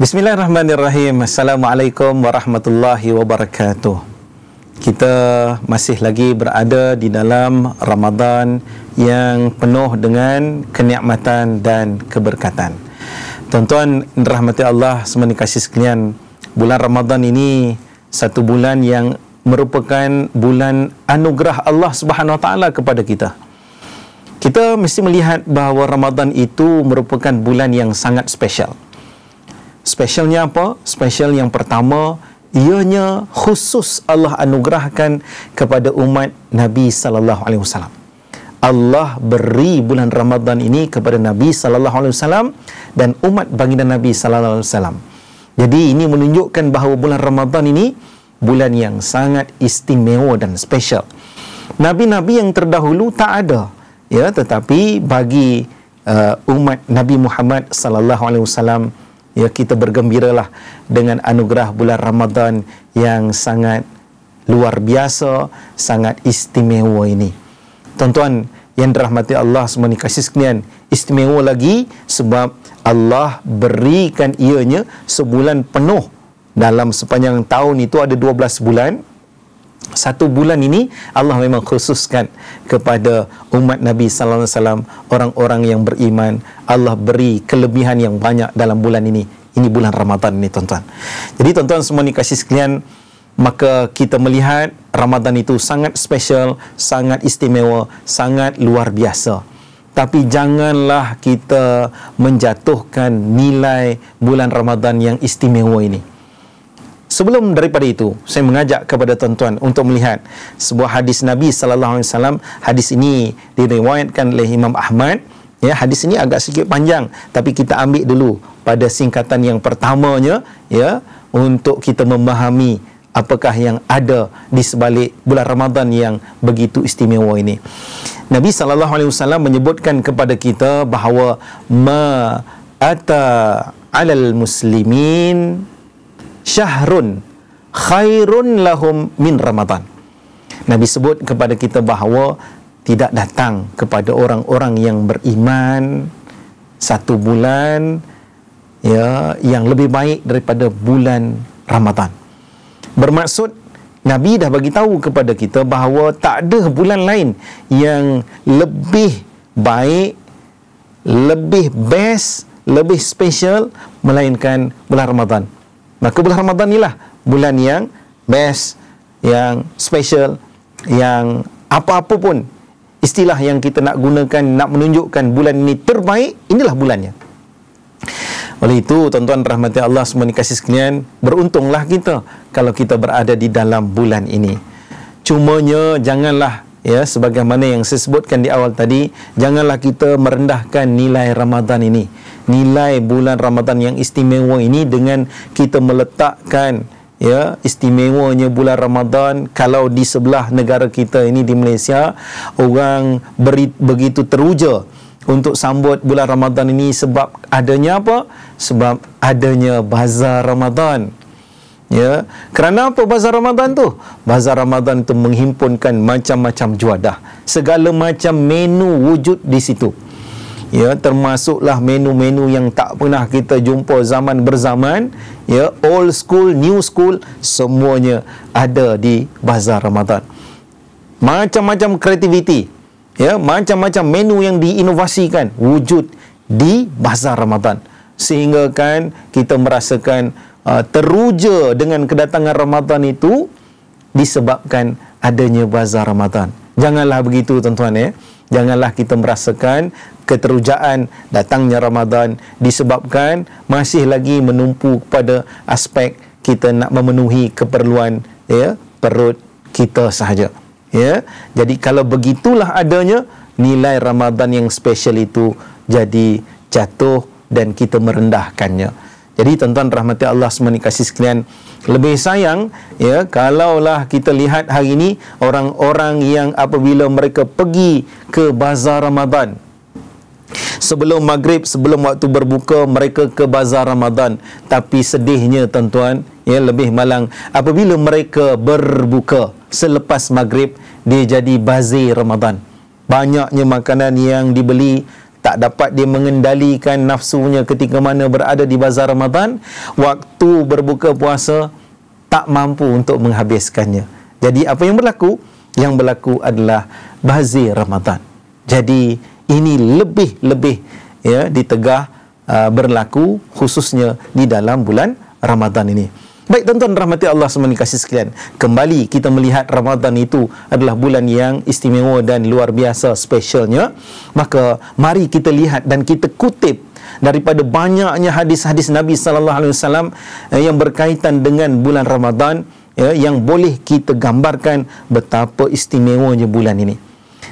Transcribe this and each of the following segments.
Bismillahirrahmanirrahim. Assalamualaikum warahmatullahi wabarakatuh. Kita masih lagi berada di dalam Ramadan yang penuh dengan kenikmatan dan keberkatan. Tuan-tuan rahmati Allah semua kasih sekalian, bulan Ramadan ini satu bulan yang merupakan bulan anugerah Allah Subhanahu Wa Taala kepada kita. Kita mesti melihat bahawa Ramadan itu merupakan bulan yang sangat spesial. Spesialnya apa? Spesial yang pertama, ianya khusus Allah anugerahkan kepada umat Nabi sallallahu alaihi wasallam. Allah beri bulan Ramadan ini kepada Nabi sallallahu alaihi wasallam dan umat baginda Nabi sallallahu alaihi wasallam. Jadi ini menunjukkan bahawa bulan Ramadan ini bulan yang sangat istimewa dan spesial. Nabi-nabi yang terdahulu tak ada, ya, tetapi bagi umat Nabi Muhammad sallallahu alaihi wasallam, ya, kita bergembiralah dengan anugerah bulan Ramadan yang sangat luar biasa, sangat istimewa ini. Tuan-tuan yang dirahmati Allah semua kasih sekalian, istimewa lagi sebab Allah berikan ianya sebulan penuh. Dalam sepanjang tahun itu ada 12 bulan. Satu bulan ini Allah memang khususkan kepada umat Nabi sallallahu alaihi wasallam, orang-orang yang beriman. Allah beri kelebihan yang banyak dalam bulan ini. Ini bulan Ramadan ini, tuan-tuan. Jadi tuan-tuan semua kasih sekalian, maka kita melihat Ramadan itu sangat spesial, sangat istimewa, sangat luar biasa. Tapi janganlah kita menjatuhkan nilai bulan Ramadan yang istimewa ini. Sebelum daripada itu, saya mengajak kepada tuan-tuan untuk melihat sebuah hadis Nabi sallallahu alaihi wasallam. Hadis ini diriwayatkan oleh Imam Ahmad. Ya, hadis ini agak sedikit panjang, tapi kita ambil dulu pada singkatan yang pertamanya, ya, untuk kita memahami apakah yang ada di sebalik bulan Ramadan yang begitu istimewa ini. Nabi sallallahu alaihi wasallam menyebutkan kepada kita bahawa ma ata 'alal muslimin syahrun khairun lahum min Ramadan. Nabi sebut kepada kita bahawa tidak datang kepada orang-orang yang beriman satu bulan, ya, yang lebih baik daripada bulan Ramadan. Bermaksud Nabi dah bagi tahu kepada kita bahawa tak ada bulan lain yang lebih baik, lebih best, lebih special melainkan bulan Ramadan. Maka bulan Ramadan inilah bulan yang best, yang special, yang apa-apa pun istilah yang kita nak gunakan, nak menunjukkan bulan ini terbaik, inilah bulannya. Oleh itu, tuan-tuan rahmati Allah semua kasih sekalian, beruntunglah kita kalau kita berada di dalam bulan ini. Cumanya janganlah, ya, sebagaimana yang saya sebutkan di awal tadi, janganlah kita merendahkan nilai Ramadan ini, nilai bulan Ramadan yang istimewa ini, dengan kita meletakkan, ya, istimewanya bulan Ramadan. Kalau di sebelah negara kita ini di Malaysia, orang begitu teruja untuk sambut bulan Ramadan ini sebab adanya apa? Sebab adanya bazar Ramadan. Ya, kerana apa bazar Ramadan tu? Bazar Ramadan tu menghimpunkan macam-macam juadah. Segala macam menu wujud di situ. Ya, termasuklah menu-menu yang tak pernah kita jumpa zaman berzaman, ya, old school, new school, semuanya ada di bazar Ramadan. Macam-macam kreativiti, ya, macam-macam menu yang diinovasikan wujud di bazar Ramadan, sehingga kan kita merasakan teruja dengan kedatangan Ramadan itu disebabkan adanya bazar Ramadan. Janganlah begitu, tuan-tuan, ya. Janganlah kita merasakan keterujaan datangnya Ramadan disebabkan masih lagi menumpu pada aspek kita nak memenuhi keperluan, ya, perut kita sahaja. Ya, jadi kalau begitulah adanya, nilai Ramadan yang spesial itu jadi jatuh dan kita merendahkannya. Jadi tuan-tuan rahmati Allah semua kasih sekalian, lebih sayang, ya, kalaulah kita lihat hari ini orang-orang yang apabila mereka pergi ke bazar Ramadan sebelum maghrib, sebelum waktu berbuka, mereka ke bazar Ramadan, tapi sedihnya tuan-tuan, ya, lebih malang apabila mereka berbuka selepas maghrib, dia jadi bazir Ramadan. Banyaknya makanan yang dibeli tak dapat dia mengendalikan nafsunya ketika mana berada di bazar Ramadan, waktu berbuka puasa tak mampu untuk menghabiskannya. Jadi apa yang berlaku? Yang berlaku adalah bazir Ramadan. Jadi ini lebih ya ditegah berlaku khususnya di dalam bulan Ramadan ini. Baik tuan-tuan rahmati Allah semua kasih sekalian, kembali kita melihat Ramadan itu adalah bulan yang istimewa dan luar biasa spesialnya. Maka mari kita lihat dan kita kutip daripada banyaknya hadis-hadis Nabi SAW yang berkaitan dengan bulan Ramadan, ya, yang boleh kita gambarkan betapa istimewanya bulan ini.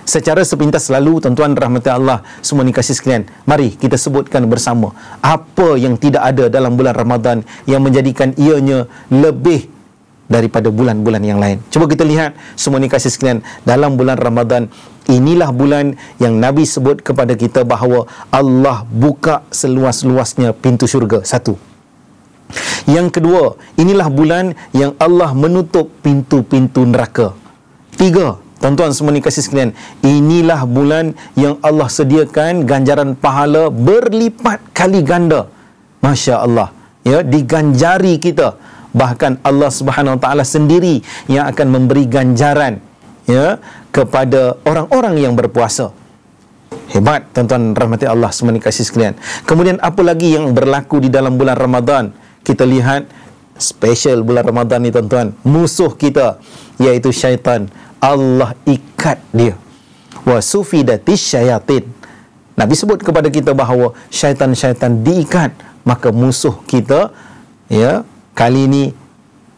Secara sepintas lalu, tuan-tuan rahmati Allah semua kasih sekalian, mari kita sebutkan bersama apa yang tidak ada dalam bulan Ramadan yang menjadikan ianya lebih daripada bulan-bulan yang lain. Cuba kita lihat semua kasih sekalian, dalam bulan Ramadan inilah bulan yang Nabi sebut kepada kita bahawa Allah buka seluas-luasnya pintu syurga. Satu. Yang kedua, inilah bulan yang Allah menutup pintu-pintu neraka. Tiga, tuan-tuan semua kasih sekalian, inilah bulan yang Allah sediakan ganjaran pahala berlipat kali ganda. Masya Allah, ya, diganjari kita. Bahkan Allah Subhanahu Wa Taala sendiri yang akan memberi ganjaran, ya, kepada orang-orang yang berpuasa. Hebat tuan-tuan rahmati Allah semua kasih sekalian. Kemudian apa lagi yang berlaku di dalam bulan Ramadan? Kita lihat special bulan Ramadan ni tuan-tuan, musuh kita iaitu syaitan, Allah ikat dia. Wa sufidatis syayatin. Nabi sebut kepada kita bahawa syaitan-syaitan diikat. Maka musuh kita, ya, kali ini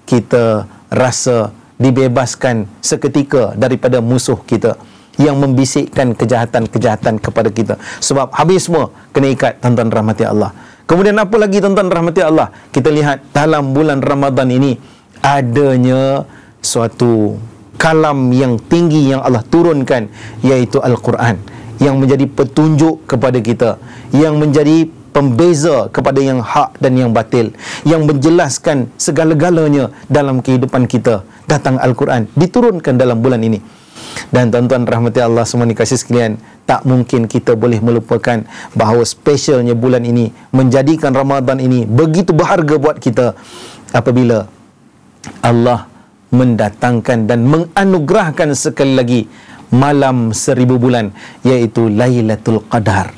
kita rasa dibebaskan seketika daripada musuh kita yang membisikkan kejahatan-kejahatan kepada kita. Sebab habis semua kena ikat, tuan-tuan rahmati Allah. Kemudian apa lagi tuan-tuan rahmati Allah? Kita lihat dalam bulan Ramadan ini adanya suatu kalam yang tinggi yang Allah turunkan, iaitu Al-Quran, yang menjadi petunjuk kepada kita, yang menjadi pembeza kepada yang hak dan yang batil, yang menjelaskan segala-galanya dalam kehidupan kita. Datang Al-Quran, diturunkan dalam bulan ini. Dan tuan-tuan rahmati Allah semua dikasih sekalian, tak mungkin kita boleh melupakan bahawa spesialnya bulan ini, menjadikan Ramadan ini begitu berharga buat kita apabila Allah mendatangkan dan menganugerahkan sekali lagi malam 1000 bulan, iaitu Lailatul Qadar.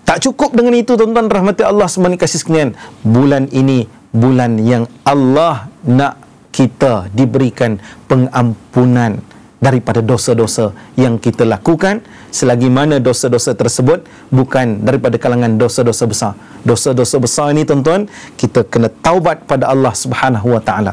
Tak cukup dengan itu tuan-tuan rahmati Allah semua kasih sekalian, bulan ini bulan yang Allah nak kita diberikan pengampunan daripada dosa-dosa yang kita lakukan, selagi mana dosa-dosa tersebut bukan daripada kalangan dosa-dosa besar. Dosa-dosa besar ini tuan-tuan, kita kena taubat pada Allah Subhanahu Wa Taala.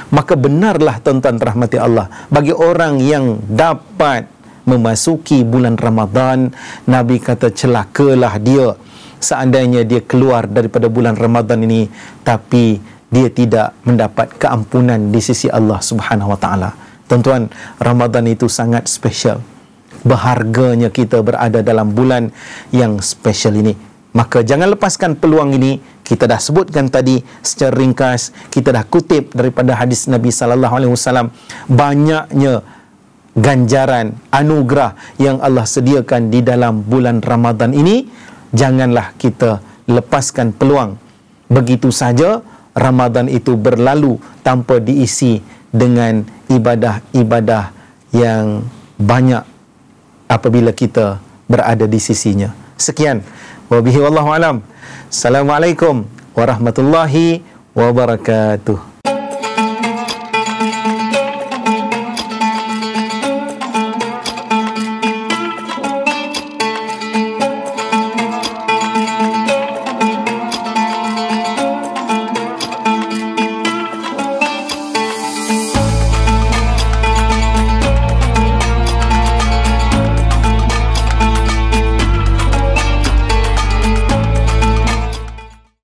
Maka benarlah tuan-tuan rahmati Allah, bagi orang yang dapat memasuki bulan Ramadan, Nabi kata celakalah dia seandainya dia keluar daripada bulan Ramadan ini tapi dia tidak mendapat keampunan di sisi Allah Subhanahu Wa Taala. Tuan-tuan, Ramadan itu sangat spesial. Berharganya kita berada dalam bulan yang spesial ini. Maka jangan lepaskan peluang ini. Kita dah sebutkan tadi secara ringkas, kita dah kutip daripada hadis Nabi sallallahu alaihi wasallam banyaknya ganjaran, anugerah yang Allah sediakan di dalam bulan Ramadan ini. Janganlah kita lepaskan peluang. Begitu saja Ramadan itu berlalu tanpa diisi dengan ibadah-ibadah yang banyak apabila kita berada di sisinya. Sekian. Wabihi wallahu alam. Assalamualaikum warahmatullahi wabarakatuh.